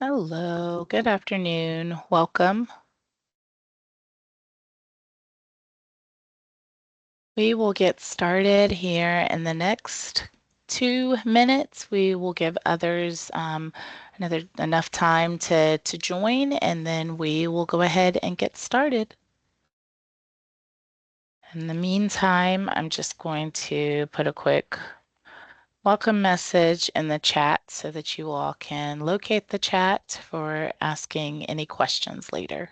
Hello, good afternoon. Welcome. We will get started here in the next 2 minutes. We will give others another enough time to join, and then we will go ahead and get started. In the meantime, I'm just going to put a quick welcome message in the chat so that you all can locate the chat for asking any questions later.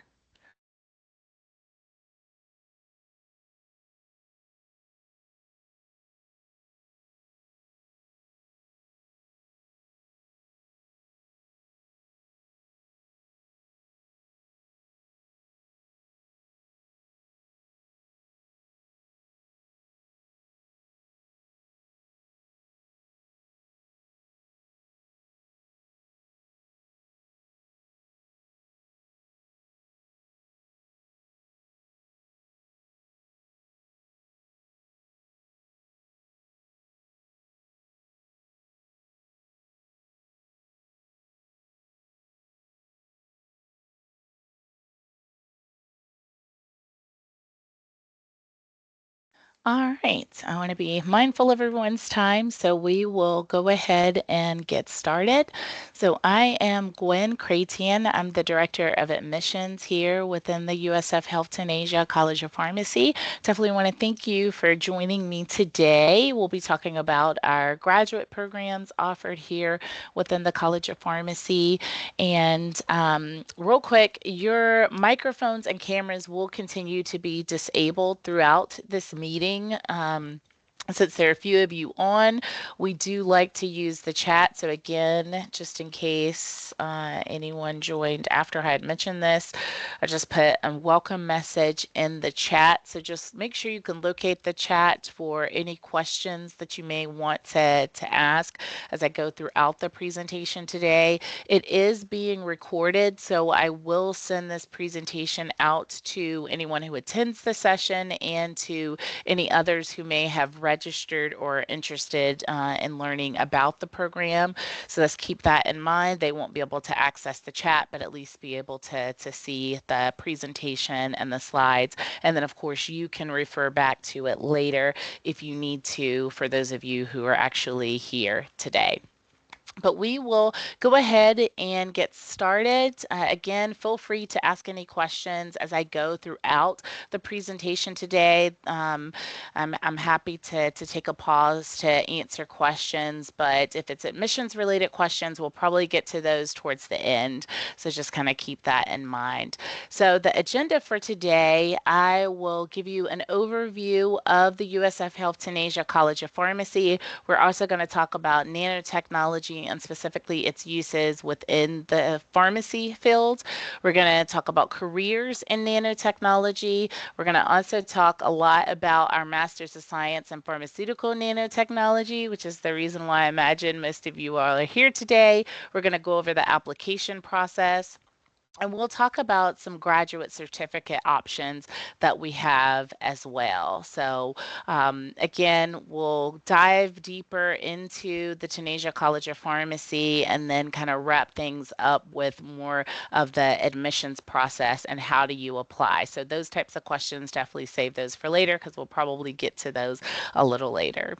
All right, I want to be mindful of everyone's time, so we will go ahead and get started. So I am Gwen Cratian. I'm the Director of Admissions here within the USF Health in Asia College of Pharmacy. Definitely want to thank you for joining me today. We'll be talking about our graduate programs offered here within the College of Pharmacy. And real quick, your microphones and cameras will continue to be disabled throughout this meeting. Since there are a few of you on, we do like to use the chat. So again, just in case anyone joined after I had mentioned this, I just put a welcome message in the chat. So just make sure you can locate the chat for any questions that you may want to ask as I go throughout the presentation today. It is being recorded, so I will send this presentation out to anyone who attends the session and to any others who may have registered or interested in learning about the program. So let's keep that in mind. They won't be able to access the chat, but at least be able to see the presentation and the slides. And then, of course, you can refer back to it later if you need to, for those of you who are actually here today. But we will go ahead and get started. Again, feel free to ask any questions as I go throughout the presentation today. I'm happy to take a pause to answer questions, but if it's admissions related questions, we'll probably get to those towards the end. So just kind of keep that in mind. So the agenda for today, I will give you an overview of the USF Health in Asia College of Pharmacy. We're also going to talk about nanotechnology and specifically its uses within the pharmacy field. We're going to talk about careers in nanotechnology. We're going to also talk a lot about our Masters of Science in Pharmaceutical Nanotechnology, which is the reason why I imagine most of you all are here today. We're going to go over the application process. And we'll talk about some graduate certificate options that we have as well. So again, we'll dive deeper into the Tunisia College of Pharmacy and then kind of wrap things up with more of the admissions process and how do you apply. So those types of questions, definitely save those for later because we'll probably get to those a little later.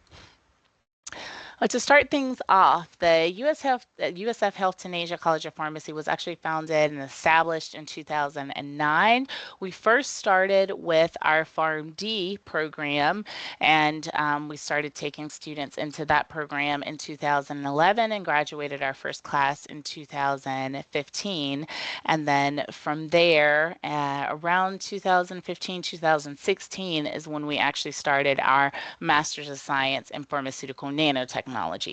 To start things off, the USF Health in Asia College of Pharmacy was actually founded and established in 2009. We first started with our PharmD program, and we started taking students into that program in 2011 and graduated our first class in 2015. And then from there, around 2015, 2016 is when we actually started our Masters of Science in Pharmaceutical Nanotechnology.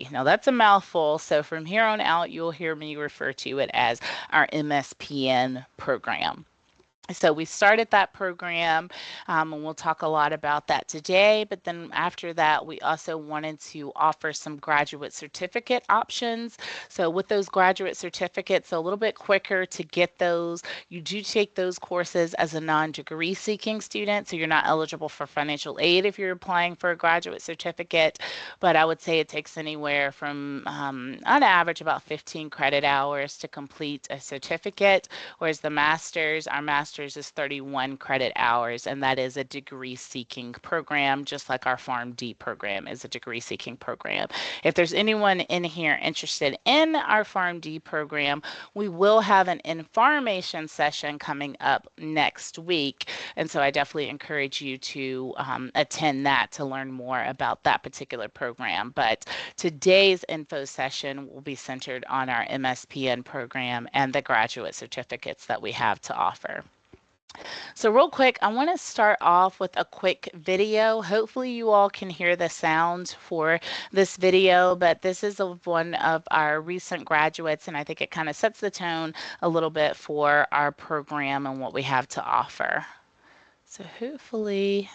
Now that's a mouthful, so from here on out, you'll hear me refer to it as our MSPN program. So we started that program, and we'll talk a lot about that today. But then after that, we also wanted to offer some graduate certificate options. So with those graduate certificates, a little bit quicker to get those. You do take those courses as a non-degree seeking student, so you're not eligible for financial aid if you're applying for a graduate certificate. But I would say it takes anywhere from, on average, about 15 credit hours to complete a certificate. Whereas our master's is 31 credit hours, and that is a degree seeking program, just like our PharmD program is a degree seeking program. If there's anyone in here interested in our PharmD program, we will have an information session coming up next week. And so I definitely encourage you to attend that to learn more about that particular program. But today's info session will be centered on our MSPN program and the graduate certificates that we have to offer. So real quick, I want to start off with a quick video. Hopefully you all can hear the sound for this video, but this is one of our recent graduates, and I think it kind of sets the tone a little bit for our program and what we have to offer. So hopefully,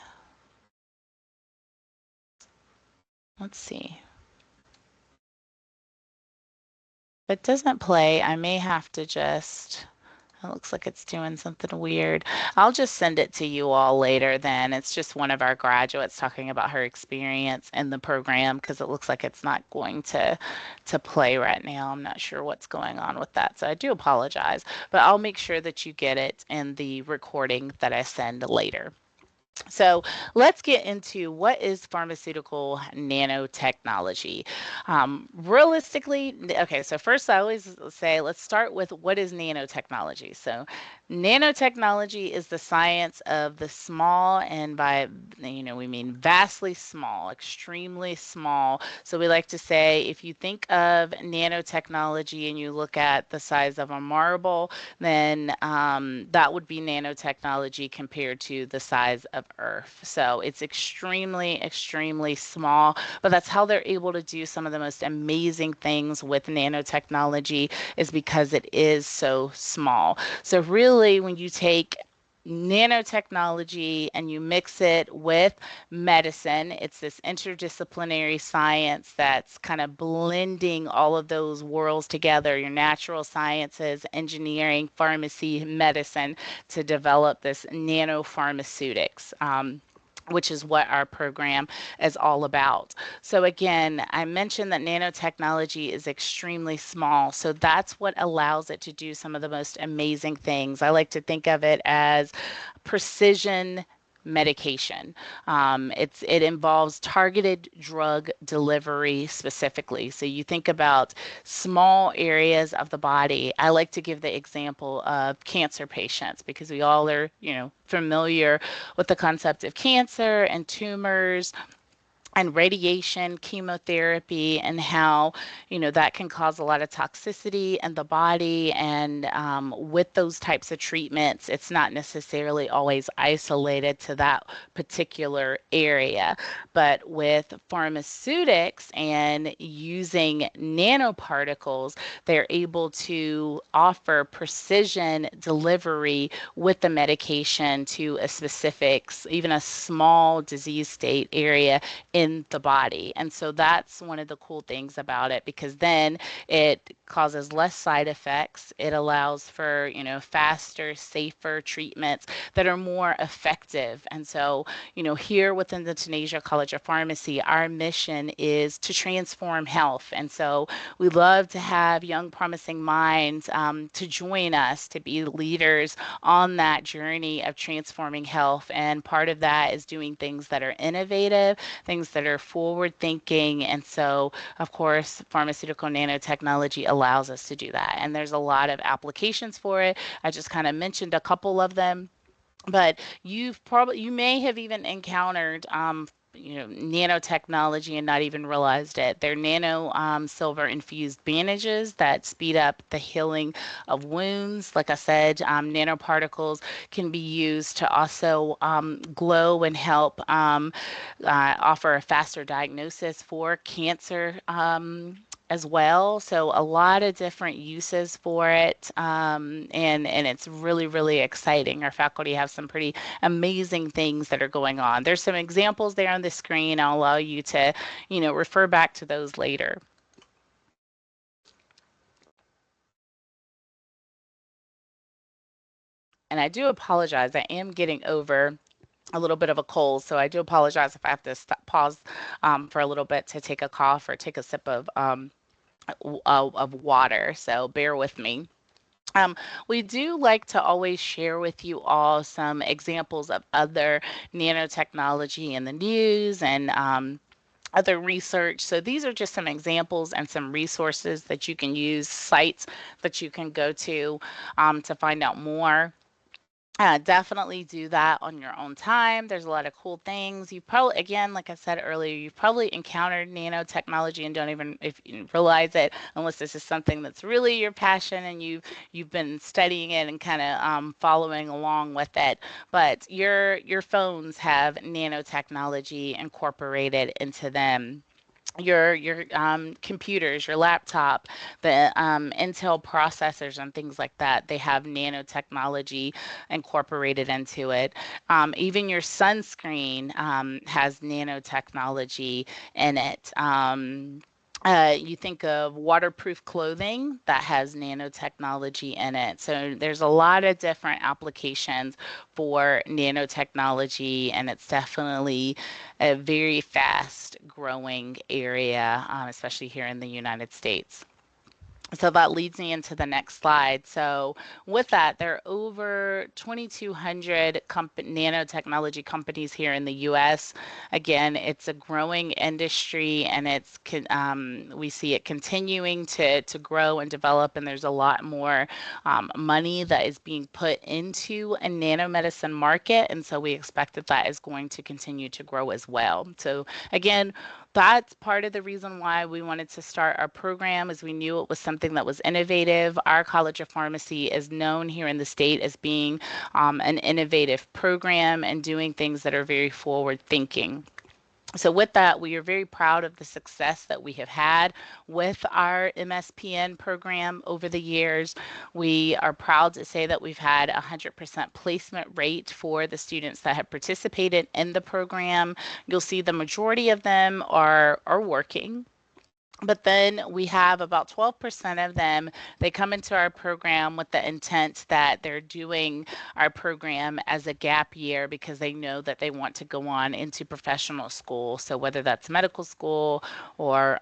let's see. If it doesn't play, I may have to just, it looks like it's doing something weird. I'll just send it to you all later then. It's just one of our graduates talking about her experience in the program because it looks like it's not going to play right now. I'm not sure what's going on with that. So I do apologize, but I'll make sure that you get it in the recording that I send later. So let's get into what is pharmaceutical nanotechnology. Realistically, okay, so first I always say let's start with what is nanotechnology. So nanotechnology is the science of the small, and by we mean vastly small, extremely small. So we like to say if you think of nanotechnology and you look at the size of a marble, then that would be nanotechnology compared to the size of Earth. So it's extremely, extremely small, but that's how they're able to do some of the most amazing things with nanotechnology is because it is so small. So really, when you take nanotechnology and you mix it with medicine, it's this interdisciplinary science that's kind of blending all of those worlds together, your natural sciences, engineering, pharmacy, medicine, to develop this nanopharmaceutics. Which is what our program is all about. So again, I mentioned that nanotechnology is extremely small. So that's what allows it to do some of the most amazing things. I like to think of it as precision medication. It involves targeted drug delivery specifically. So you think about small areas of the body. I like to give the example of cancer patients because we all are, familiar with the concept of cancer and tumors and radiation, chemotherapy, and how that can cause a lot of toxicity in the body. And with those types of treatments, it's not necessarily always isolated to that particular area. But with pharmaceutics and using nanoparticles, they're able to offer precision delivery with the medication to a specific, even a small disease state area in the body. And so that's one of the cool things about it because then it causes less side effects. It allows for, faster, safer treatments that are more effective. And so, here within the Tunisia College of Pharmacy, our mission is to transform health. And so we love to have young, promising minds to join us to be leaders on that journey of transforming health. And part of that is doing things that are innovative, things that are forward thinking. And so, of course, pharmaceutical nanotechnology allows us to do that. And there's a lot of applications for it. I just kind of mentioned a couple of them, but you may have even encountered nanotechnology and not even realized it. They're nano silver infused bandages that speed up the healing of wounds. Like I said, nanoparticles can be used to also glow and help offer a faster diagnosis for cancer as well. So a lot of different uses for it, and it's really, really exciting. Our faculty have some pretty amazing things that are going on. There's some examples there on the screen. I'll allow you to, refer back to those later. And I do apologize. I am getting over a little bit of a cold, so I do apologize if I have to pause for a little bit to take a cough or take a sip of water. So bear with me. Um, we do like to always share with you all some examples of other nanotechnology in the news and other research. So these are just some examples and some resources that you can use, sites that you can go to find out more. Definitely do that on your own time. There's a lot of cool things. You probably, again, like I said earlier, you've probably encountered nanotechnology and don't even if you realize it, unless this is something that's really your passion and you've been studying it and kind of following along with it. But your phones have nanotechnology incorporated into them, your computers, your laptop, the Intel processors and things like that. They have nanotechnology incorporated into it. Even your sunscreen has nanotechnology in it. You think of waterproof clothing that has nanotechnology in it. So there's a lot of different applications for nanotechnology, and it's definitely a very fast growing area, especially here in the United States. So that leads me into the next slide. So with that, there are over 2,200 nanotechnology companies here in the U.S. Again, it's a growing industry, and we see it continuing to grow and develop. And there's a lot more money that is being put into a nanomedicine market, and so we expect that that is going to continue to grow as well. So again, that's part of the reason why we wanted to start our program, is we knew it was something that was innovative. Our College of Pharmacy is known here in the state as being an innovative program and doing things that are very forward thinking. So with that, we are very proud of the success that we have had with our MSPN program over the years. We are proud to say that we've had 100% placement rate for the students that have participated in the program. You'll see the majority of them are working. But then we have about 12% of them, they come into our program with the intent that they're doing our program as a gap year because they know that they want to go on into professional school. So whether that's medical school or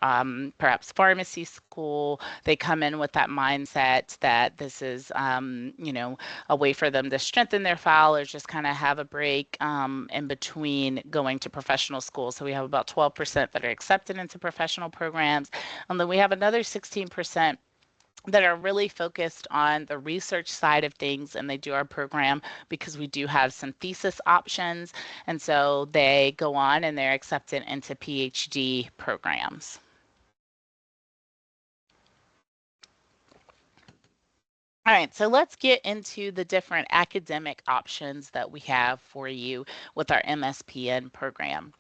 perhaps pharmacy school, they come in with that mindset that this is, a way for them to strengthen their file or just kind of have a break in between going to professional school. So we have about 12% that are accepted into professional programs. And then we have another 16% that are really focused on the research side of things, and they do our program because we do have some thesis options. And so they go on and they're accepted into PhD programs. All right, so let's get into the different academic options that we have for you with our MSPN program.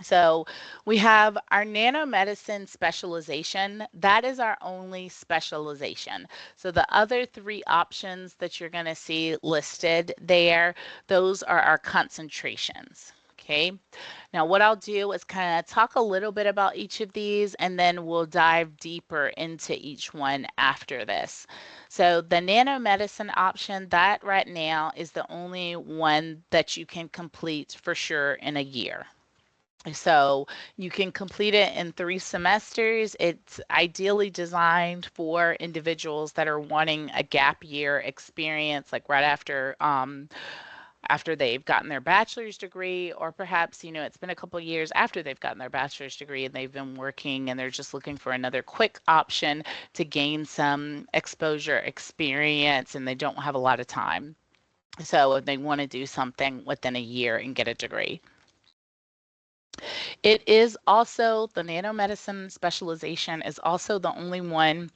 So we have our nanomedicine specialization. That is our only specialization. So the other three options that you're going to see listed there, those are our concentrations. Okay. Now what I'll do is kind of talk a little bit about each of these, and then we'll dive deeper into each one after this. So the nanomedicine option, that right now is the only one that you can complete for sure in a year. So you can complete it in 3 semesters. It's ideally designed for individuals that are wanting a gap year experience, like right after they've gotten their bachelor's degree, or perhaps, it's been a couple years after they've gotten their bachelor's degree and they've been working and they're just looking for another quick option to gain some exposure experience and they don't have a lot of time. So they want to do something within a year and get a degree. It is also, the nanomedicine specialization is also the only one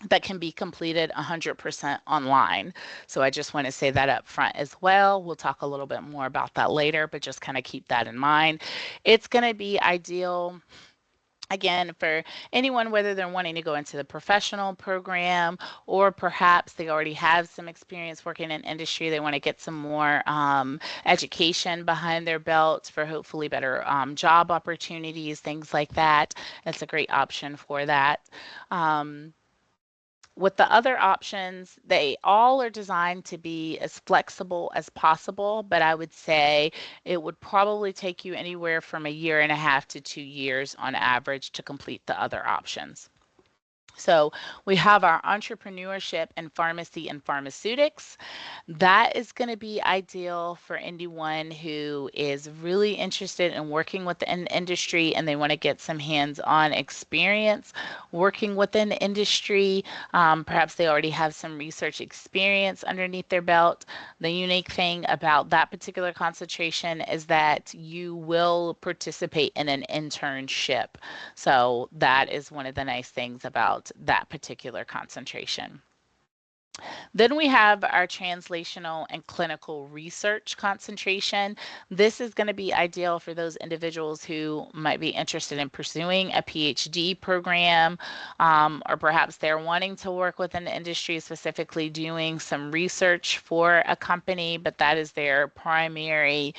that can be completed 100% online. So I just want to say that up front as well. We'll talk a little bit more about that later, but just kind of keep that in mind. It's going to be ideal Again, for anyone, whether they're wanting to go into the professional program or perhaps they already have some experience working in industry, they want to get some more education behind their belts for hopefully better job opportunities, things like that. That's a great option for that. Um, with the other options, they all are designed to be as flexible as possible, but I would say it would probably take you anywhere from a year and a half to 2 years on average to complete the other options. So we have our entrepreneurship in pharmacy and pharmaceutics. That is going to be ideal for anyone who is really interested in working within industry and they want to get some hands-on experience working within industry. Perhaps they already have some research experience underneath their belt. The unique thing about that particular concentration is that you will participate in an internship. So that is one of the nice things about that particular concentration. Then we have our translational and clinical research concentration. This is going to be ideal for those individuals who might be interested in pursuing a PhD program, or perhaps they're wanting to work within the industry, specifically doing some research for a company, but that is their primary,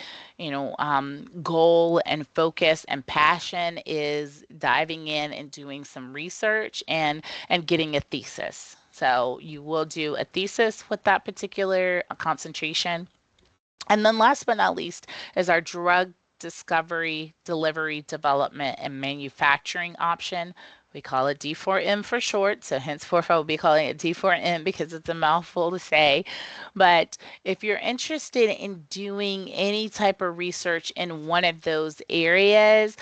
goal and focus and passion is diving in and doing some research and getting a thesis. So you will do a thesis with that particular concentration. And then last but not least is our drug discovery, delivery, development, and manufacturing option. We call it D4M for short, so henceforth I will be calling it D4M because it's a mouthful to say. But if you're interested in doing any type of research in one of those areas,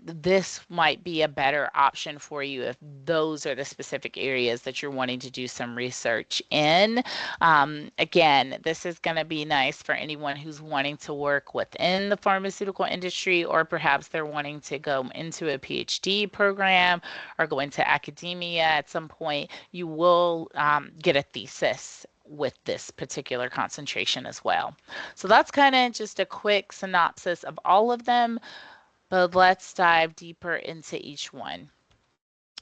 this might be a better option for you if those are the specific areas that you're wanting to do some research in. Again, this is going to be nice for anyone who's wanting to work within the pharmaceutical industry, or perhaps they're wanting to go into a PhD program or go into academia at some point. You will get a thesis with this particular concentration as well. So that's kind of just a quick synopsis of all of them, but let's dive deeper into each one.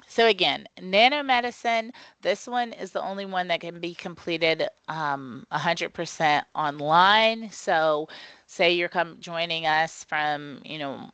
So again, nanomedicine, this one is the only one that can be completed 100% online. So say you're joining us from,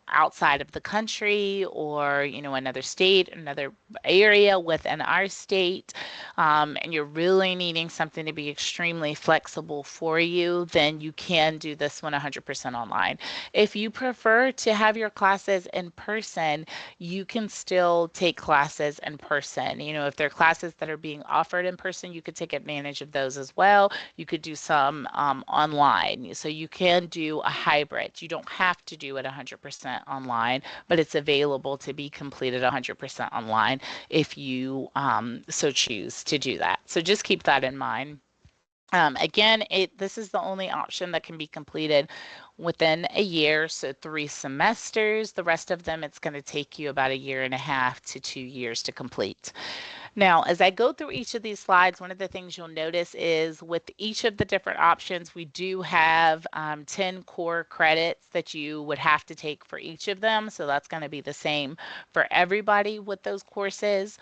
outside of the country or, another state, another area within our state, and you're really needing something to be extremely flexible for you, then you can do this one 100% online. If you prefer to have your classes in person, you can still take classes in person. If there are classes that are being offered in person, you could take advantage of those as well. You could do some online. So you can do a hybrid. You don't have to do it 100% online, but it's available to be completed 100% online if you so choose to do that. So just keep that in mind. Again, this is the only option that can be completed within a year, so 3 semesters. The rest of them, it's going to take you about a year and a half to 2 years to complete. Now, as I go through each of these slides, one of the things you'll notice is with each of the different options, we do have 10 core credits that you would have to take for each of them. So that's going to be the same for everybody with those courses.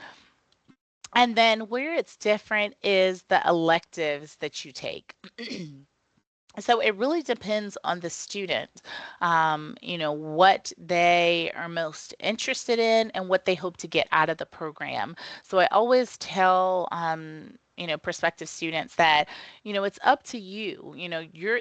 And then where it's different is the electives that you take. So it really depends on the student, what they are most interested in and what they hope to get out of the program. So I always tell, prospective students that, it's up to you.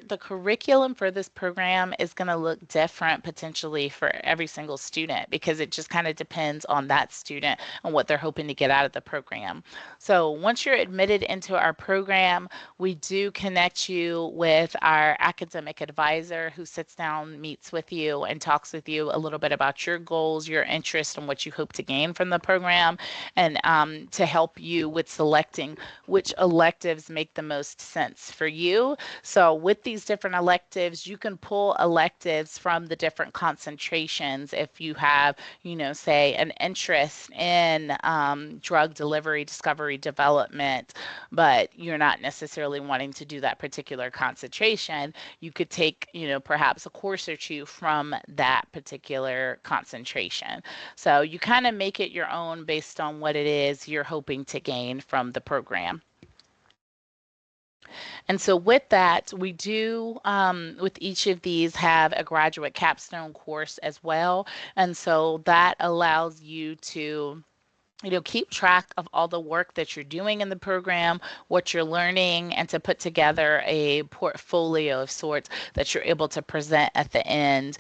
The curriculum for this program is going to look different potentially for every single student because it just kind of depends on that student and what they're hoping to get out of the program. So once you're admitted into our program, we do connect you with our academic advisor who sits down, meets with you, and talks with you a little bit about your goals, your interests, and what you hope to gain from the program, and to help you with selecting which electives make the most sense for you. So with these different electives, you can pull electives from the different concentrations if you have, say an interest in drug delivery, discovery, development, but you're not necessarily wanting to do that particular concentration. You could take, perhaps a course or two from that particular concentration. So you kind of make it your own based on what it is you're hoping to gain from the program. And so with that, we do, with each of these, have a graduate capstone course as well. And so that allows you to keep track of all the work that you're doing in the program, what you're learning, and to put together a portfolio of sorts that you're able to present at the end,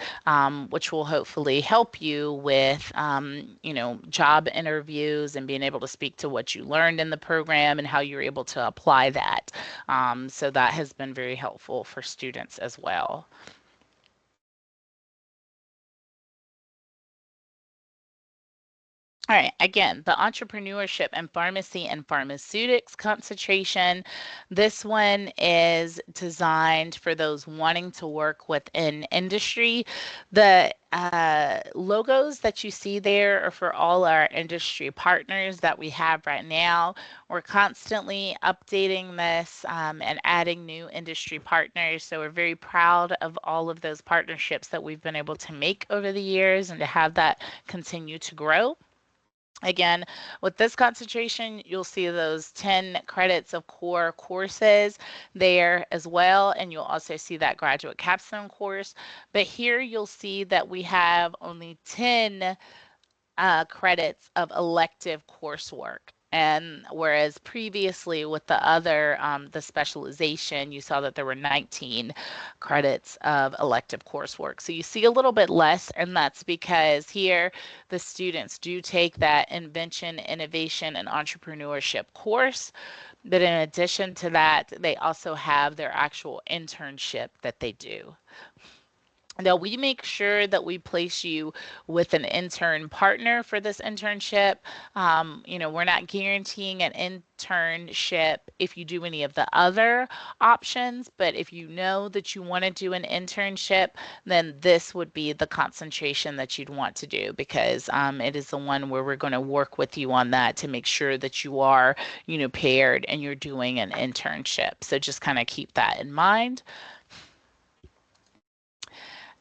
which will hopefully help you with, job interviews and being able to speak to what you learned in the program and how you're able to apply that. So that has been very helpful for students as well. All right, again, the entrepreneurship and pharmacy and pharmaceutics concentration. This one is designed for those wanting to work within industry. The logos that you see there are for all our industry partners that we have right now. We're constantly updating this and adding new industry partners. So we're very proud of all of those partnerships that we've been able to make over the years and to have that continue to grow. Again, with this concentration, you'll see those 10 credits of core courses there as well, and you'll also see that graduate capstone course. But here you'll see that we have only 10 credits of elective coursework. And whereas previously with the other, the specialization, you saw that there were 19 credits of elective coursework. So you see a little bit less, and that's because here the students do take that invention, innovation, and entrepreneurship course. But in addition to that, they also have their actual internship that they do. Now, we make sure that we place you with an intern partner for this internship. We're not guaranteeing an internship if you do any of the other options, but if you know that you want to do an internship, then this would be the concentration that you'd want to do because it is the one where we're going to work with you on that to make sure that you are, paired and you're doing an internship. So just kind of keep that in mind.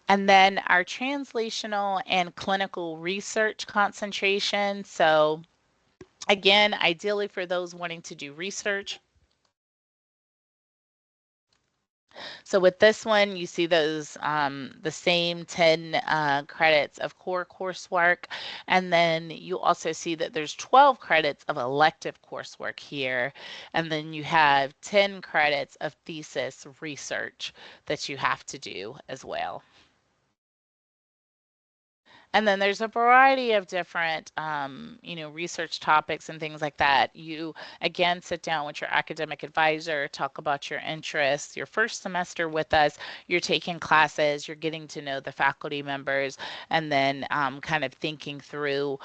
And then our translational and clinical research concentration. So again, ideally for those wanting to do research. So with this one, you see those the same 10 credits of core coursework, and then you also see that there's 12 credits of elective coursework here, and then you have 10 credits of thesis research that you have to do as well. And then there's a variety of different, research topics and things like that. You, again, sit down with your academic advisor, talk about your interests. Your first semester with us, you're taking classes, you're getting to know the faculty members, and then kind of thinking through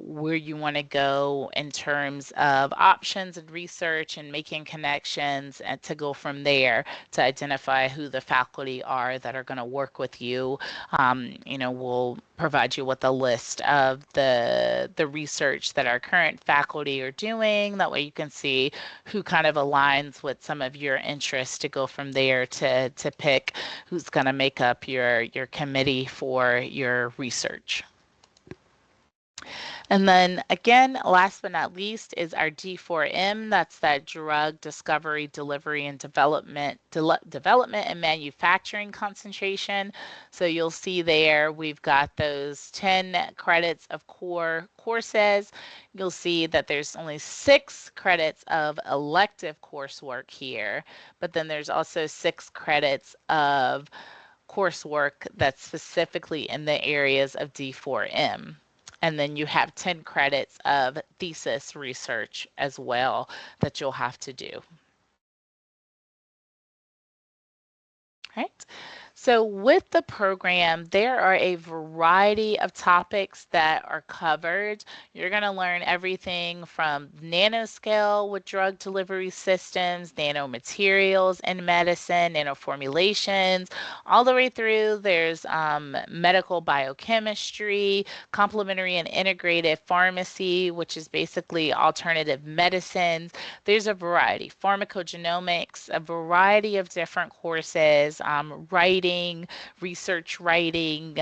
where you want to go in terms of options and research and making connections and to go from there to identify who the faculty are that are going to work with you. We'll provide you with a list of the research that our current faculty are doing. That way you can see who kind of aligns with some of your interests to go from there to pick who's going to make up your committee for your research. And then again, last but not least is our D4M. That's that drug discovery, delivery, and development and manufacturing concentration. So you'll see there we've got those 10 credits of core courses. You'll see that there's only 6 credits of elective coursework here, but then there's also 6 credits of coursework that's specifically in the areas of D4M. And then you have 10 credits of thesis research as well that you'll have to do. Right? So, with the program, there are a variety of topics that are covered. You're going to learn everything from nanoscale with drug delivery systems, nanomaterials in medicine, nanoformulations, all the way through. There's medical biochemistry, complementary and integrated pharmacy, which is basically alternative medicines. There's a variety, pharmacogenomics, a variety of different courses, writing, research writing.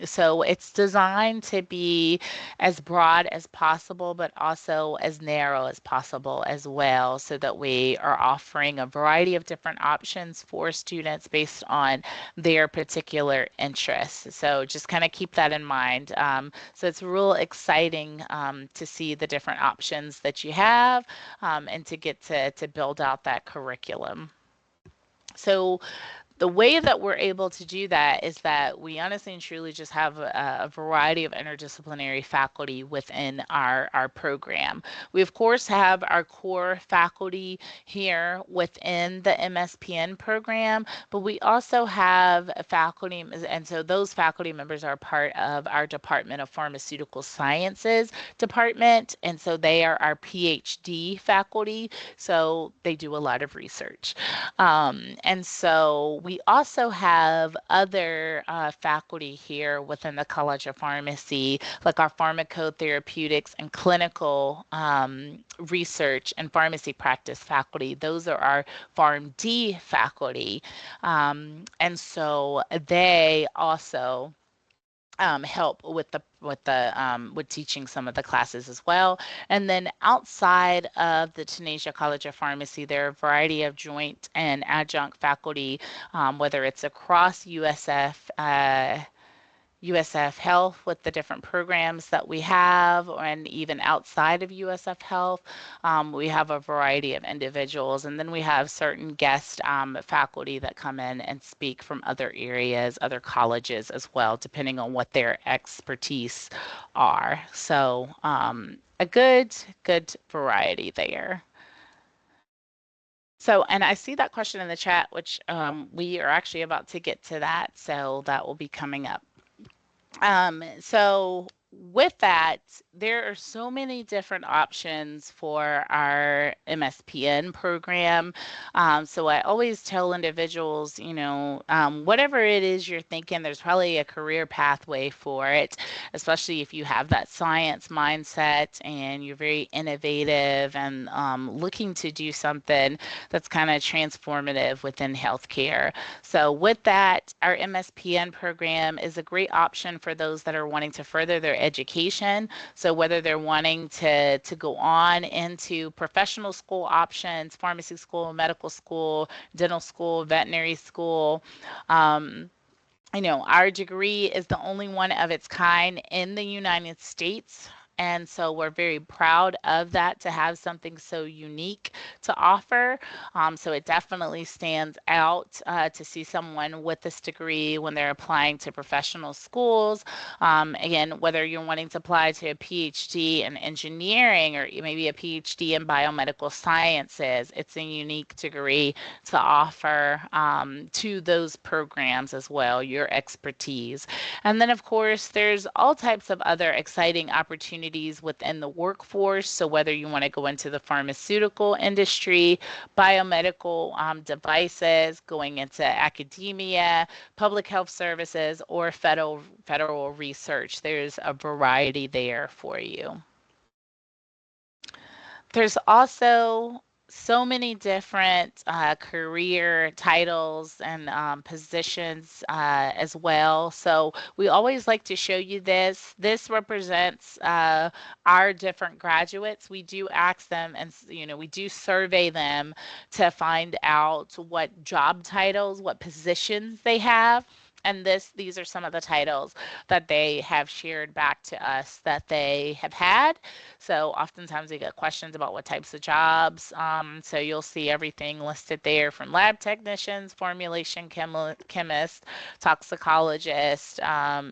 So it's designed to be as broad as possible, but also as narrow as possible as well, so that we are offering a variety of different options for students based on their particular interests. So just kind of keep that in mind. So it's real exciting to see the different options that you have and to get to build out that curriculum. So the way that we're able to do that is that we honestly and truly just have a variety of interdisciplinary faculty within our program. We, of course, have our core faculty here within the MSPN program, but we also have faculty, and so those faculty members are part of our Department of Pharmaceutical Sciences department, and so they are our PhD faculty, so they do a lot of research. And so we also have other faculty here within the College of Pharmacy, like our pharmacotherapeutics and clinical research and pharmacy practice faculty. Those are our PharmD faculty. And so they also help with teaching some of the classes as well. And then outside of the Tunisia College of Pharmacy, there are a variety of joint and adjunct faculty, whether it's across USF Health with the different programs that we have, and even outside of USF Health, we have a variety of individuals. And then we have certain guest faculty that come in and speak from other areas, other colleges as well, depending on what their expertise are. So a good variety there. So, and I see that question in the chat, which we are actually about to get to that. So that will be coming up. So with that, there are so many different options for our MSPN program. So I always tell individuals, whatever it is you're thinking, there's probably a career pathway for it, especially if you have that science mindset and you're very innovative and looking to do something that's kind of transformative within healthcare. So with that, our MSPN program is a great option for those that are wanting to further their education. So whether they're wanting to go on into professional school options, pharmacy school, medical school, dental school, veterinary school, our degree is the only one of its kind in the United States. And so we're very proud of that, to have something so unique to offer. So it definitely stands out to see someone with this degree when they're applying to professional schools. Again, whether you're wanting to apply to a PhD in engineering or maybe a PhD in biomedical sciences, it's a unique degree to offer to those programs as well, your expertise. And then, of course, there's all types of other exciting opportunities within the workforce. So whether you want to go into the pharmaceutical industry, biomedical devices, going into academia, public health services, or federal research, there's a variety there for you. There's also so many different career titles and positions as well. So we always like to show you this. This represents our different graduates. We do ask them, and we do survey them to find out what job titles, what positions they have. And these are some of the titles that they have shared back to us that they have had. So oftentimes we get questions about what types of jobs. So you'll see everything listed there, from lab technicians, formulation chemists, toxicologists,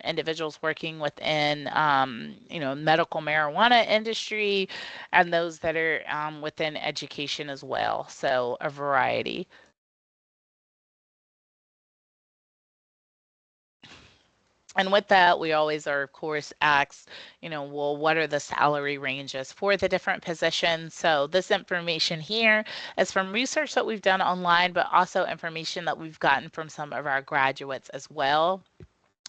individuals working within, medical marijuana industry, and those that are within education as well. So a variety. And with that, we always are, of course, asked, well, what are the salary ranges for the different positions? So this information here is from research that we've done online, but also information that we've gotten from some of our graduates as well.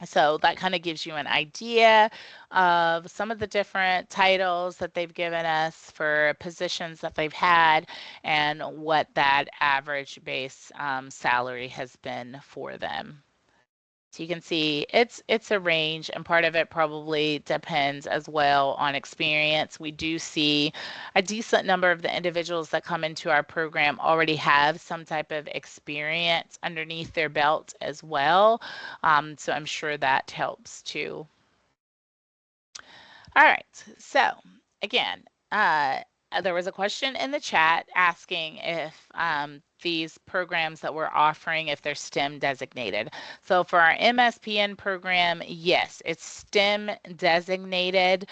So that kind of gives you an idea of some of the different titles that they've given us for positions that they've had and what that average base salary has been for them. So you can see it's a range, and part of it probably depends as well on experience. We do see a decent number of the individuals that come into our program already have some type of experience underneath their belt as well. So I'm sure that helps too. All right. So again, there was a question in the chat asking if these programs that we're offering, if they're STEM designated. So for our MSPN program, yes, it's STEM designated.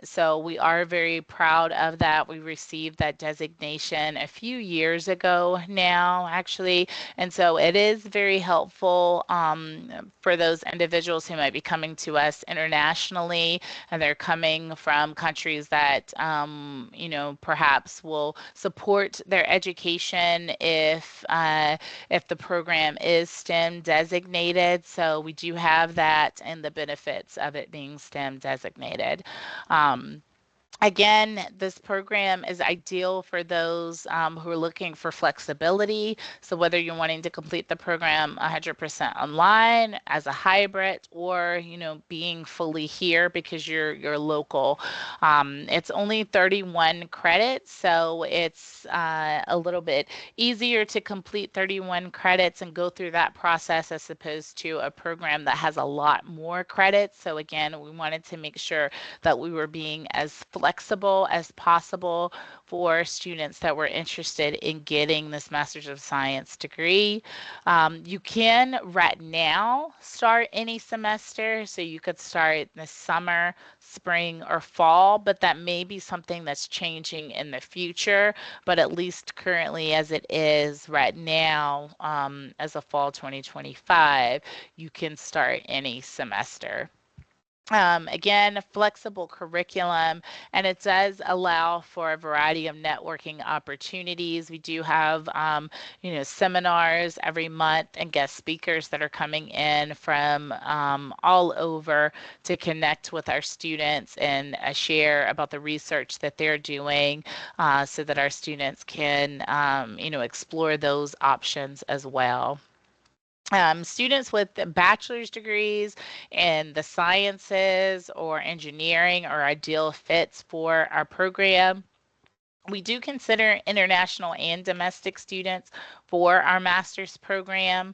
So we are very proud of that. We received that designation a few years ago actually. And so it is very helpful for those individuals who might be coming to us internationally, and they're coming from countries that, perhaps will support their education if the program is STEM designated. So we do have that and the benefits of it being STEM designated. Again, this program is ideal for those who are looking for flexibility. So whether you're wanting to complete the program 100% online as a hybrid, or being fully here because you're local, it's only 31 credits, so it's a little bit easier to complete 31 credits and go through that process as opposed to a program that has a lot more credits. So again, we wanted to make sure that we were being as flexible as possible for students that were interested in getting this Master's of Science degree. You can right now start any semester, so you could start this summer, spring, or fall, but that may be something that's changing in the future. But at least currently, as it is right now, as a fall 2025, you can start any semester. Again, a flexible curriculum, and it does allow for a variety of networking opportunities. We do have, seminars every month and guest speakers that are coming in from all over to connect with our students and share about the research that they're doing, so that our students can, explore those options as well. Students with bachelor's degrees in the sciences or engineering are ideal fits for our program. We do consider international and domestic students for our master's program.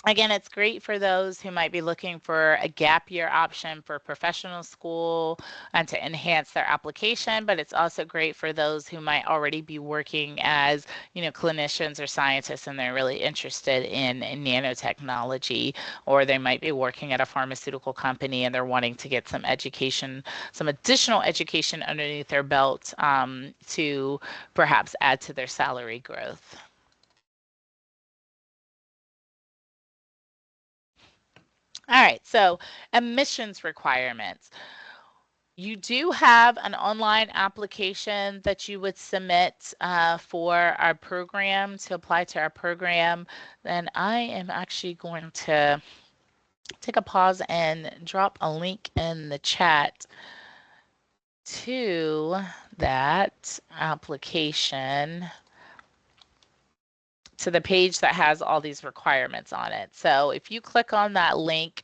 Again, it's great for those who might be looking for a gap year option for professional school and to enhance their application, but it's also great for those who might already be working as, clinicians or scientists, and they're really interested in nanotechnology, or they might be working at a pharmaceutical company and they're wanting to get some education, some additional education underneath their belt, to perhaps add to their salary growth. All right, so admissions requirements. You do have an online application that you would submit for our program, to apply to our program. Then I am actually going to take a pause and drop a link in the chat to that application, to the page that has all these requirements on it. So if you click on that link,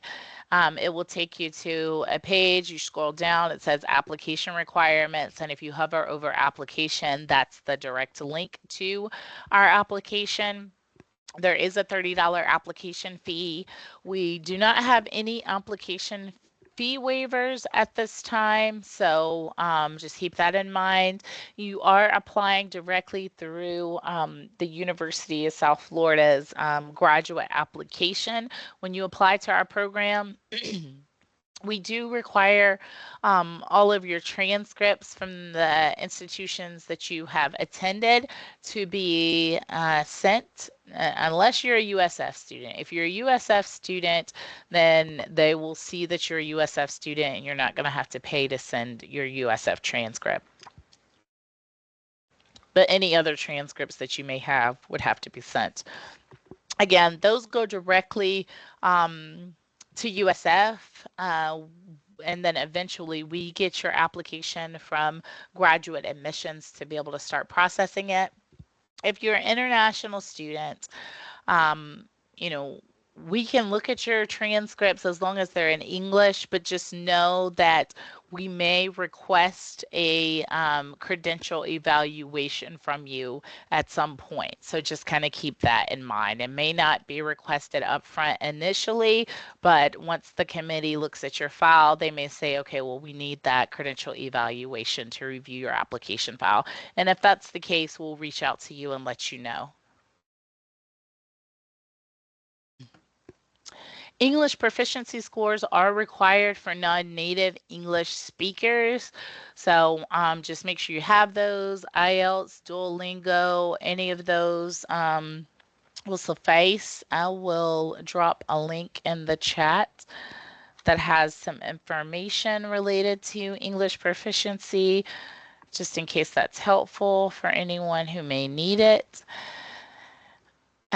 it will take you to a page. You scroll down, it says application requirements. And if you hover over application, that's the direct link to our application. There is a $30 application fee. We do not have any application fee waivers at this time, so just keep that in mind. You are applying directly through the University of South Florida's graduate application when you apply to our program. We do require all of your transcripts from the institutions that you have attended to be sent unless you're a USF student. If you're a USF student, then they will see that you're a USF student and you're not going to have to pay to send your USF transcript. But any other transcripts that you may have would have to be sent. Again, those go directly to USF, and then eventually we get your application from graduate admissions to be able to start processing it. If you're an international student, um, you know, we can look at your transcripts as long as they're in English, but just know that we may request a credential evaluation from you at some point. So just kind of keep that in mind. It may not be requested upfront initially, but once the committee looks at your file, they may say, okay, well, we need that credential evaluation to review your application file. And if that's the case, we'll reach out to you and let you know. English proficiency scores are required for non-native English speakers. So just make sure you have those. IELTS, Duolingo, any of those will suffice. I will drop a link in the chat that has some information related to English proficiency, just in case that's helpful for anyone who may need it.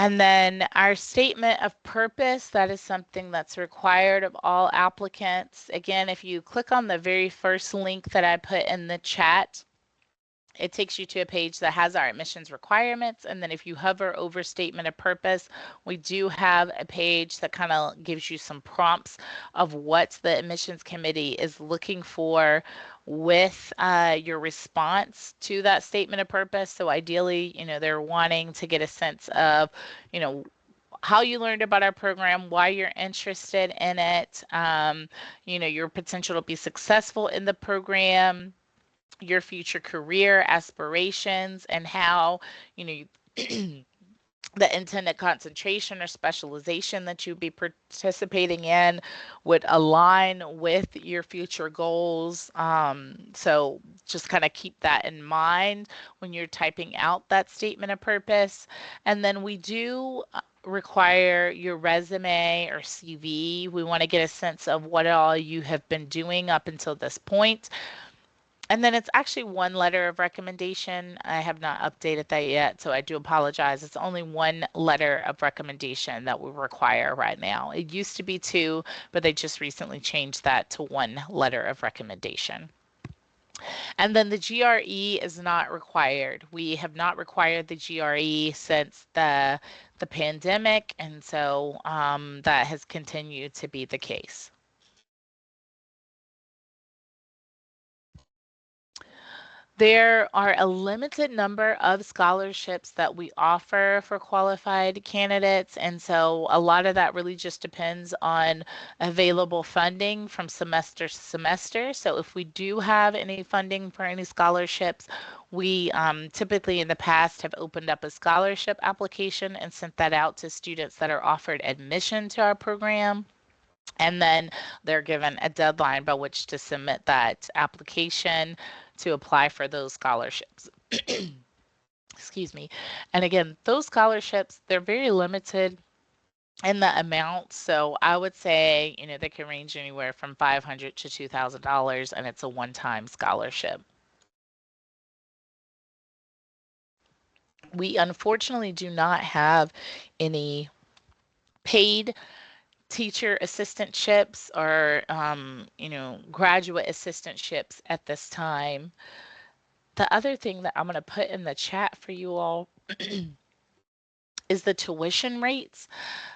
And then our statement of purpose, that is something that's required of all applicants. Again, if you click on the very first link that I put in the chat, it takes you to a page that has our admissions requirements. And then if you hover over statement of purpose, we do have a page that kind of gives you some prompts of what the admissions committee is looking for with your response to that statement of purpose. So ideally, they're wanting to get a sense of, you know, how you learned about our program, why you're interested in it, your potential to be successful in the program, your future career aspirations, and how the intended concentration or specialization that you'd be participating in would align with your future goals. So just kind of keep that in mind when you're typing out that statement of purpose. And then we do require your resume or CV. We want to get a sense of what all you have been doing up until this point. And then it's actually one letter of recommendation. I have not updated that yet, so I do apologize. It's only one letter of recommendation that we require right now. It used to be two, but they just recently changed that to one letter of recommendation. And then the GRE is not required. We have not required the GRE since the pandemic, and so that has continued to be the case. There are a limited number of scholarships that we offer for qualified candidates, and so a lot of that really just depends on available funding from semester to semester. So if we do have any funding for any scholarships, we typically in the past have opened up a scholarship application and sent that out to students that are offered admission to our program. And then they're given a deadline by which to submit that application to apply for those scholarships. Excuse me. And again, those scholarships, they're very limited in the amount. So I would say, they can range anywhere from $500 to $2,000, and it's a one-time scholarship. We unfortunately do not have any paid teacher assistantships or graduate assistantships at this time. The other thing that I'm going to put in the chat for you all is the tuition rates.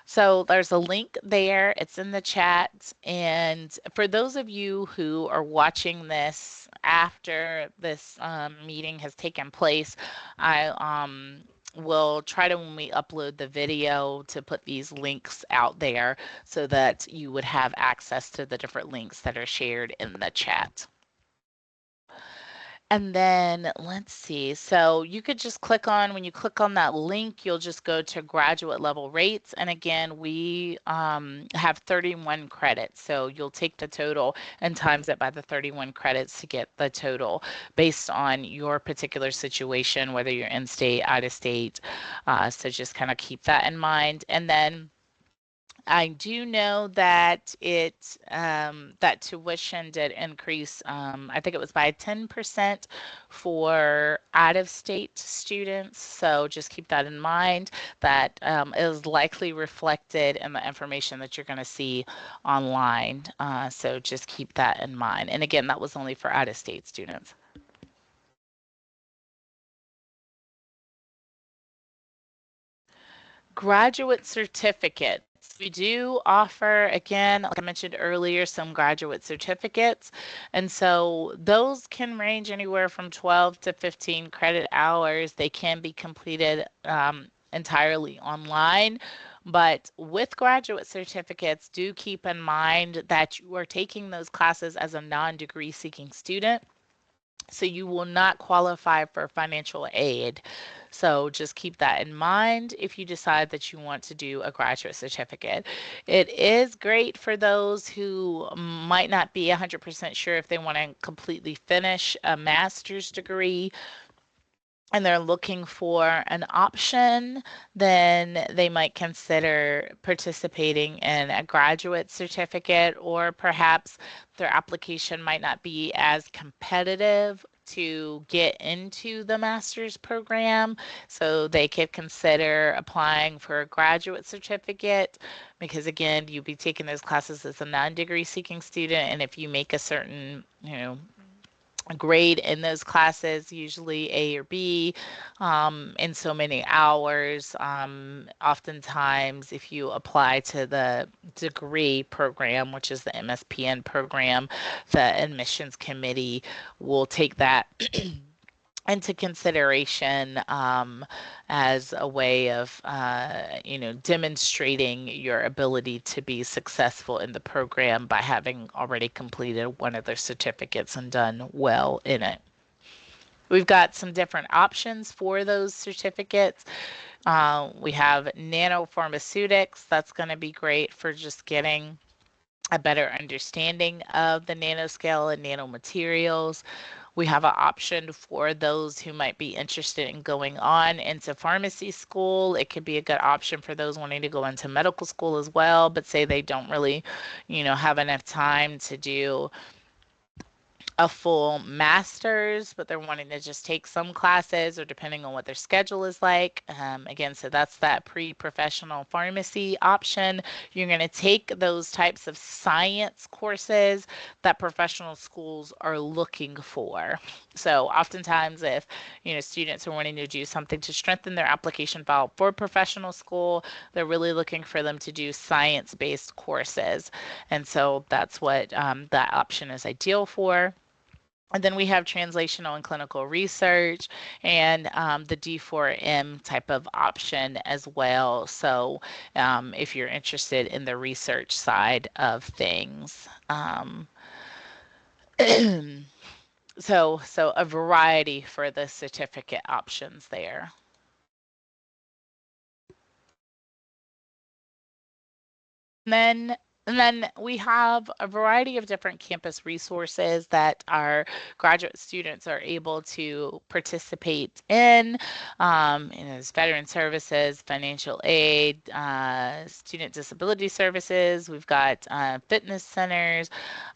So there's a link there. It's in the chat. And for those of you who are watching this after this meeting has taken place, I will try to, when we upload the video, to put these links out there so that you would have access to the different links that are shared in the chat. And then let's see. So you could just click on, when you click on that link, you'll just go to graduate level rates. And again, we have 31 credits. So you'll take the total and times it by the 31 credits to get the total based on your particular situation, whether you're in state, out of state. So just kind of keep that in mind. And then I do know that that tuition did increase. I think it was by 10% for out-of-state students. So just keep that in mind. That is likely reflected in the information that you're going to see online. So just keep that in mind. And again, that was only for out-of-state students. Graduate certificates. We do offer, again, like I mentioned earlier, some graduate certificates. And so those can range anywhere from 12 to 15 credit hours. They can be completed entirely online. But with graduate certificates, do keep in mind that you are taking those classes as a non-degree seeking student. So you will not qualify for financial aid. So just keep that in mind if you decide that you want to do a graduate certificate. It is great for those who might not be 100% sure if they want to completely finish a master's degree and they're looking for an option, then they might consider participating in a graduate certificate, or perhaps their application might not be as competitive to get into the master's program. So they could consider applying for a graduate certificate because, again, you'll be taking those classes as a non-degree seeking student. And if you make a certain, grade in those classes, usually A or B, in so many hours. Oftentimes, if you apply to the degree program, which is the MSPN program, the admissions committee will take that into consideration as a way of, demonstrating your ability to be successful in the program by having already completed one of their certificates and done well in it. We've got some different options for those certificates. We have nanopharmaceutics. That's going to be great for just getting a better understanding of the nanoscale and nanomaterials. We have an option for those who might be interested in going on into pharmacy school. It could be a good option for those wanting to go into medical school as well, but say they don't really, have enough time to do a full master's, but they're wanting to just take some classes or depending on what their schedule is like. Again, so that's that pre-professional pharmacy option. You're going to take those types of science courses that professional schools are looking for. So oftentimes if, students are wanting to do something to strengthen their application file for professional school, they're really looking for them to do science-based courses. And so that's what that option is ideal for. And then we have translational and clinical research and the D4M type of option as well. So if you're interested in the research side of things. So a variety for the certificate options there. And then and then we have a variety of different campus resources that our graduate students are able to participate in. There's veteran services, financial aid, student disability services. We've got fitness centers,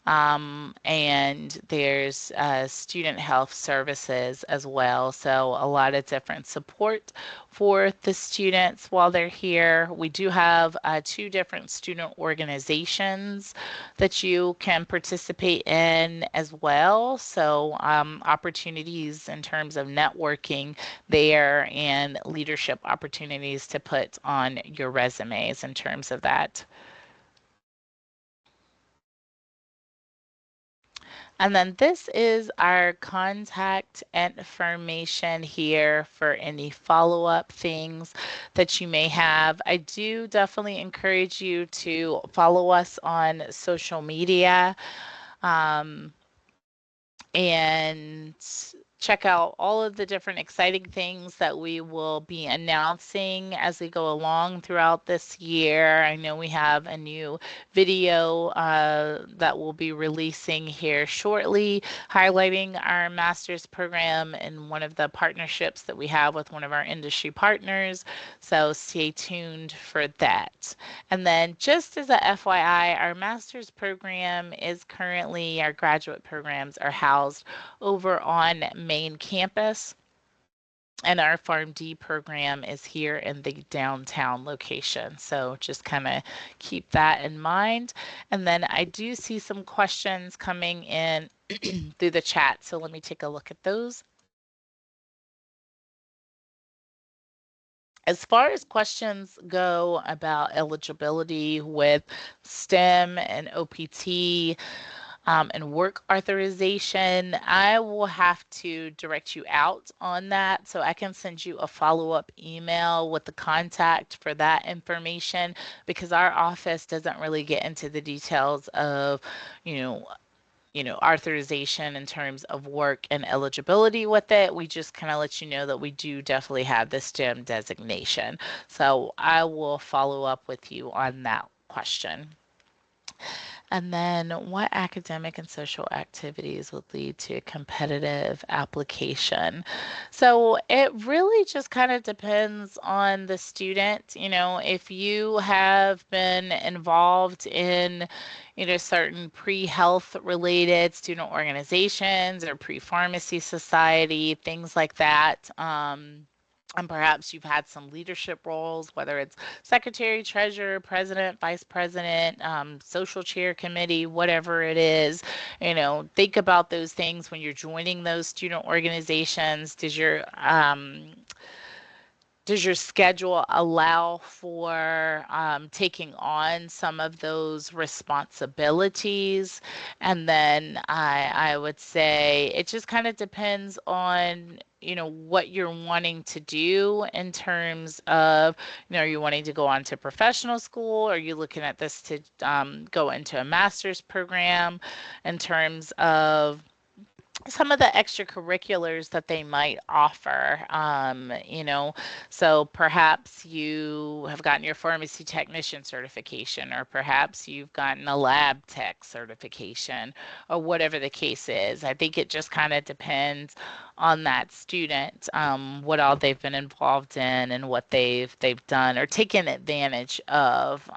and there's student health services as well. So a lot of different support for the students while they're here. We do have two different student organizations that you can participate in as well. So opportunities in terms of networking there and leadership opportunities to put on your resumes in terms of that. And then this is our contact information here for any follow-up things that you may have. I do definitely encourage you to follow us on social media. And check out all of the different exciting things that we will be announcing as we go along throughout this year. I know we have a new video that we'll be releasing here shortly, highlighting our master's program and one of the partnerships that we have with one of our industry partners. So stay tuned for that. And then just as a FYI, our master's program is currently, our graduate programs are housed over on main campus. And our PharmD program is here in the downtown location. So just kind of keep that in mind. And then I do see some questions coming in through the chat. So let me take a look at those. As far as questions go about eligibility with STEM and OPT, and work authorization, I will have to direct you out on that. So I can send you a follow-up email with the contact for that information because our office doesn't really get into the details of, you know, authorization in terms of work and eligibility with it. We just kind of let you know that we do definitely have the STEM designation. So I will follow up with you on that question. And then what academic and social activities would lead to a competitive application? So it really just kind of depends on the student. If you have been involved in, certain pre-health related student organizations or pre-pharmacy society, things like that. And perhaps you've had some leadership roles, whether it's secretary, treasurer, president, vice president, social chair committee, whatever it is. Think about those things when you're joining those student organizations. Does your schedule allow for taking on some of those responsibilities? And then I would say it just kind of depends on what you're wanting to do in terms of, are you wanting to go on to professional school? Are you looking at this to go into a master's program in terms of some of the extracurriculars that they might offer. So perhaps you have gotten your pharmacy technician certification, or perhaps you've gotten a lab tech certification, or whatever the case is. I think it just kind of depends on that student, what all they've been involved in and what they've done or taken advantage of,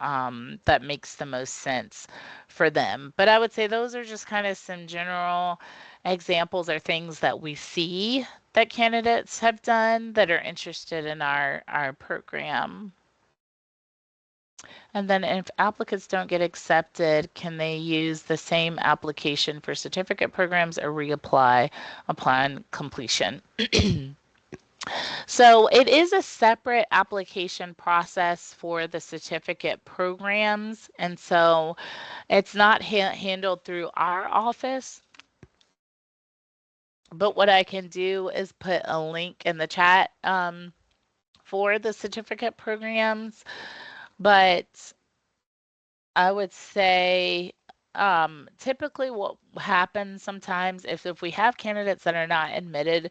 that makes the most sense for them. But I would say those are just kind of some general examples are things that we see that candidates have done that are interested in our program. And then if applicants don't get accepted, can they use the same application for certificate programs or reapply upon completion? So it is a separate application process for the certificate programs. And so it's not handled through our office. But what I can do is put a link in the chat for the certificate programs. But I would say typically what happens sometimes is if we have candidates that are not admitted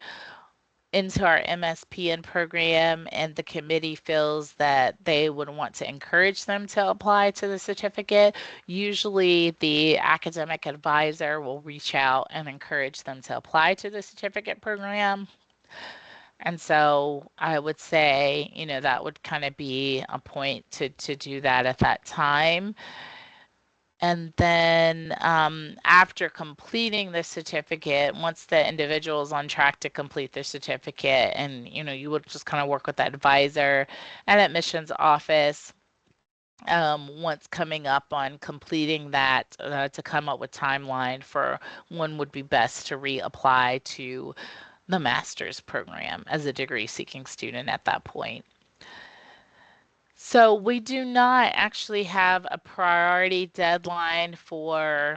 into our MSPN program and the committee feels that they would want to encourage them to apply to the certificate, usually the academic advisor will reach out and encourage them to apply to the certificate program. And so I would say, that would kind of be a point to do that at that time. And then after completing the certificate, once the individual is on track to complete their certificate, and you would just kind of work with the advisor and admissions office once coming up on completing that to come up with timeline for when would be best to reapply to the master's program as a degree seeking student at that point. So we do not actually have a priority deadline for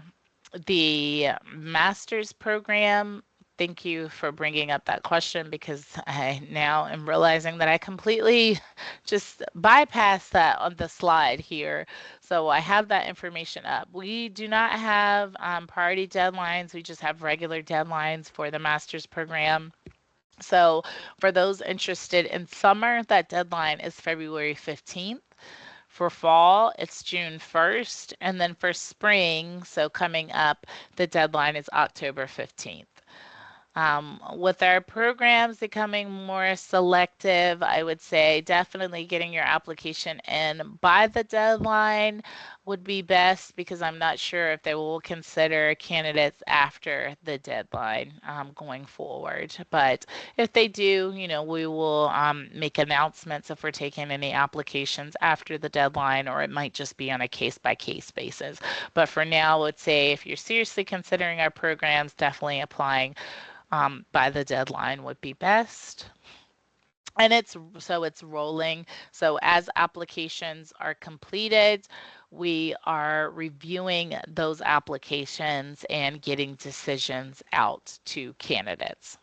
the master's program. Thank you for bringing up that question because I now am realizing that I completely just bypassed that on the slide here. So I have that information up. We do not have priority deadlines. We just have regular deadlines for the master's program. So for those interested in summer, that deadline is February 15th. For fall, it's June 1st. And then for spring, so coming up, the deadline is October 15th. With our programs becoming more selective, I would say definitely getting your application in by the deadline would be best because I'm not sure if they will consider candidates after the deadline going forward. But if they do, we will make announcements if we're taking any applications after the deadline, or it might just be on a case-by-case basis. But for now, I would say if you're seriously considering our programs, definitely applying by the deadline would be best. And it's rolling. So as applications are completed, we are reviewing those applications and getting decisions out to candidates.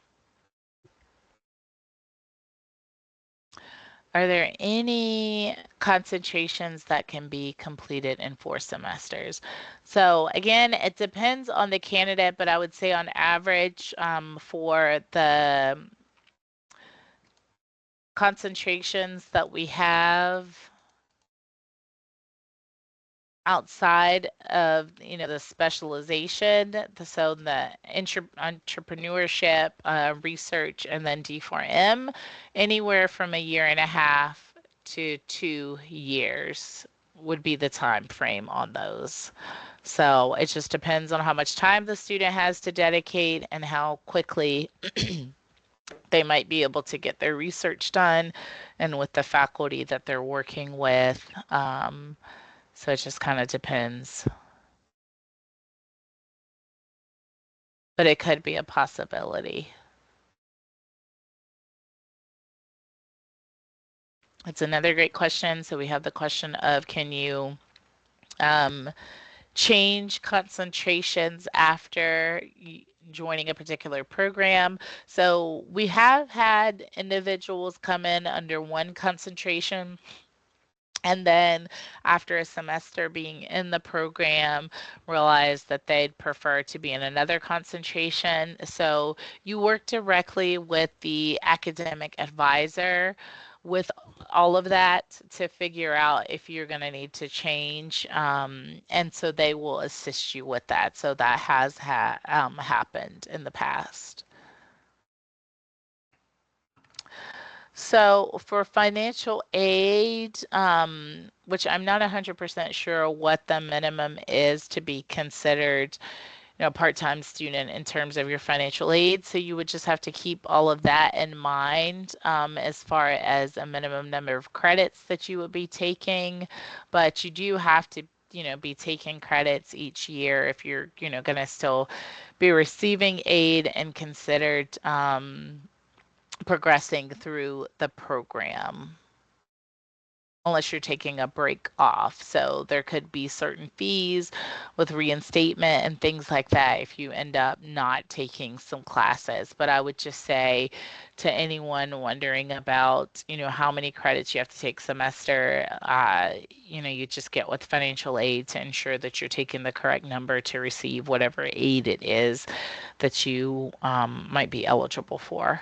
Are there any concentrations that can be completed in 4 semesters? So again, it depends on the candidate, but I would say on average for the concentrations that we have outside of the specialization, so the entrepreneurship, research, and then D4M, anywhere from 1.5 years to 2 years would be the time frame on those. So it just depends on how much time the student has to dedicate and how quickly they might be able to get their research done and with the faculty that they're working with. So it just kind of depends. But it could be a possibility. It's another great question. So we have the question of, can you change concentrations after joining a particular program? So we have had individuals come in under one concentration, and then after a semester being in the program, realized that they'd prefer to be in another concentration. So you work directly with the academic advisor with all of that to figure out if you're going to need to change. And so they will assist you with that. So that has happened in the past. So for financial aid, which I'm not 100% sure what the minimum is to be considered, part-time student in terms of your financial aid. So you would just have to keep all of that in mind as far as a minimum number of credits that you would be taking. But you do have to, be taking credits each year if you're, going to still be receiving aid and considered progressing through the program unless you're taking a break off. So there could be certain fees with reinstatement and things like that if you end up not taking some classes. But I would just say to anyone wondering about, how many credits you have to take semester, you just get with financial aid to ensure that you're taking the correct number to receive whatever aid it is that you might be eligible for.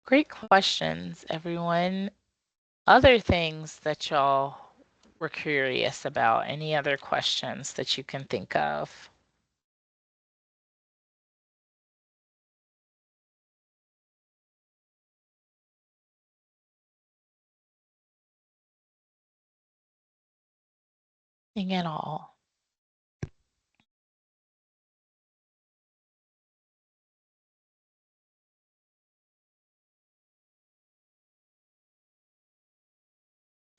Great questions, everyone. Other things that y'all were curious about? Any other questions that you can think of? Anything at all?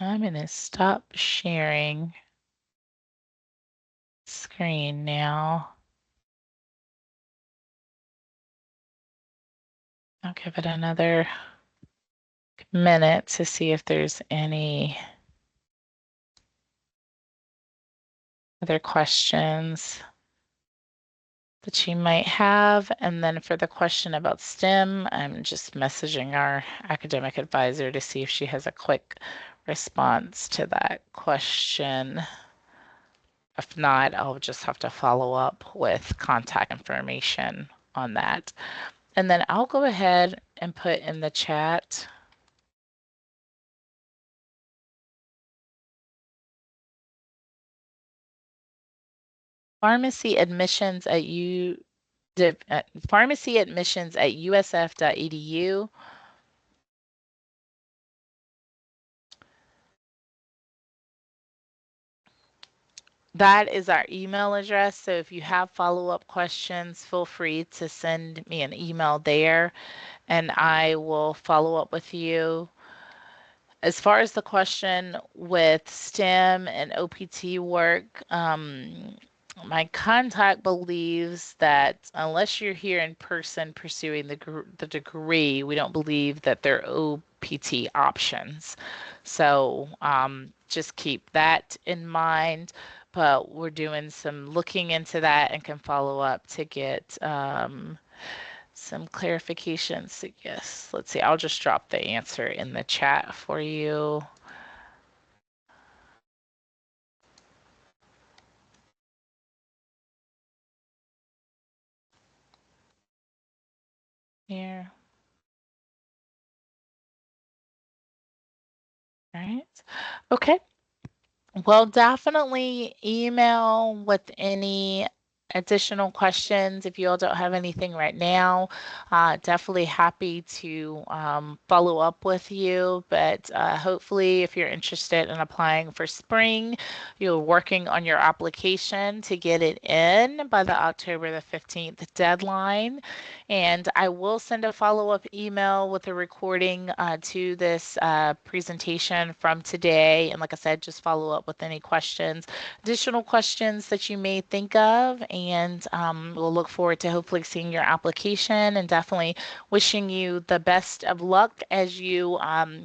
I'm going to stop sharing screen now. I'll give it another minute to see if there's any other questions that you might have. And then for the question about STEM, I'm just messaging our academic advisor to see if she has a quick response to that question. If not, I'll just have to follow up with contact information on that. And then I'll go ahead and put in the chat pharmacy admissions at pharmacy admissions at usf.edu. That is our email address. So if you have follow-up questions, feel free to send me an email there and I will follow up with you. As far as the question with STEM and OPT work, my contact believes that unless you're here in person pursuing the degree, we don't believe that there are OPT options. So just keep that in mind. But we're doing some looking into that and can follow up to get some clarifications. So yes, let's see. I'll just drop the answer in the chat for you. Here. All right. Okay. Well, definitely email with any additional questions. If you all don't have anything right now, definitely happy to follow up with you. But hopefully, if you're interested in applying for spring, you're working on your application to get it in by the October the 15th deadline. And I will send a follow-up email with a recording to this presentation from today. And like I said, just follow up with any questions, additional questions that you may think of. And we'll look forward to hopefully seeing your application and definitely wishing you the best of luck as you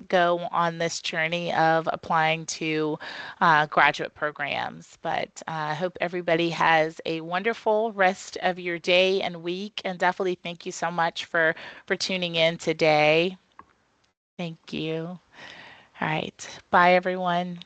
go on this journey of applying to graduate programs. But I hope everybody has a wonderful rest of your day and week. And definitely thank you so much for tuning in today. Thank you. All right. Bye, everyone.